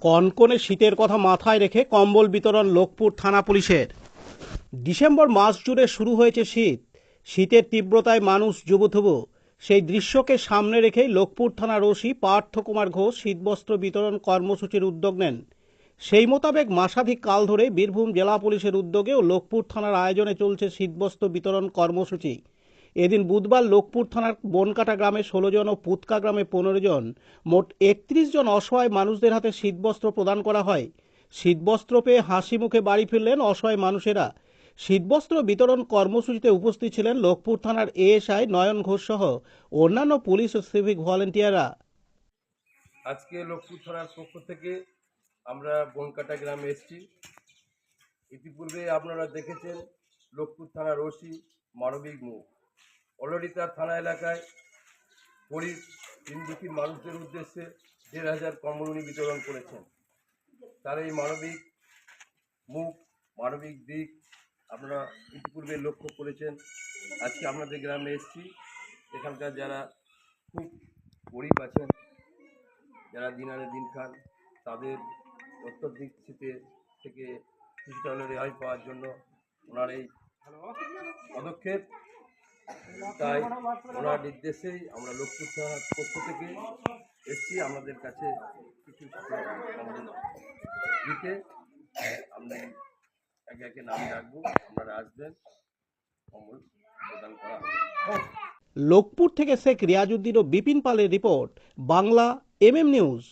কনকনে শীতের কথা মাথায় রেখে কম্বল বিতরণ লোকপুর থানা পুলিশের। ডিসেম্বর মাস জুড়ে শুরু হয়েছে শীত। শীতের তীব্রতায় মানুষ জুবুথুবু। সেই দৃশ্যকে সামনে রেখেই লোকপুর থানার ওসি পার্থ কুমার ঘোষ শীতবস্ত্র বিতরণ কর্মসূচির উদ্যোগ নেন। সেই মোতাবেক মাসাধিক কাল ধরে বীরভূম জেলা পুলিশের উদ্যোগে ও লোকপুর থানার আয়োজনে চলছে শীতবস্ত্র বিতরণ কর্মসূচি। এদিন বুধবার লোকপুর থানার বনকাটা গ্রামে 16 জন ও পুতকা গ্রামে 15 জন, মোট 31 জন অসহায় মানুষদের হাতে শীতবস্ত্র প্রদান করা হয়। শীতবস্ত্র পেয়ে হাসি মুখে বাড়ি ফিরলেন অসহায় মানুষেরা। শীতবস্ত্র বিতরণ কর্মসূচিতে উপস্থিত ছিলেন লোকপুর থানার এএসআই নয়ন ঘোষ সহ অন্যান্য পুলিশ ও সিভিক ভলেন্টিয়াররা। আজকে লোকপুর থানার পক্ষ থেকে আমরা বনকাটা গ্রামে এসেছি। ইতিপূর্বে আপনারা দেখেছেন লোকপুর থানার ওসি মানবিক মুখ অলরেডি তার থানা এলাকায় গরিব দিনদুঃখী মানুষদের উদ্দেশ্যে 1,500 কম্বল বিতরণ করেছেন। তার এই মানবিক মুখ, মানবিক দিক আপনারা ইতিপূর্বে লক্ষ্য করেছেন। আজকে আপনাদের গ্রামে এসেছি। এখানকার যারা খুব গরিব আছেন, যারা দিন আনে দিন খান, তাদের অত্যধিক শীতে থেকে কিছুটা হলে রেহাই পাওয়ার জন্য ওনার এই পদক্ষেপ। তাই ওনার নির্দেশেই আমরা লোকপুর থানার পক্ষ থেকে এসেছি আমাদের কাছে কিছু দিতে। আমরা একে একে নাম রাখবো, আপনারা আসবেন, কম্বল প্রদান করা হবে। লোকপুর থেকে শেখ রিয়াজউদ্দিন ও বিপিন পালের রিপোর্ট, বাংলা এমএম নিউজ।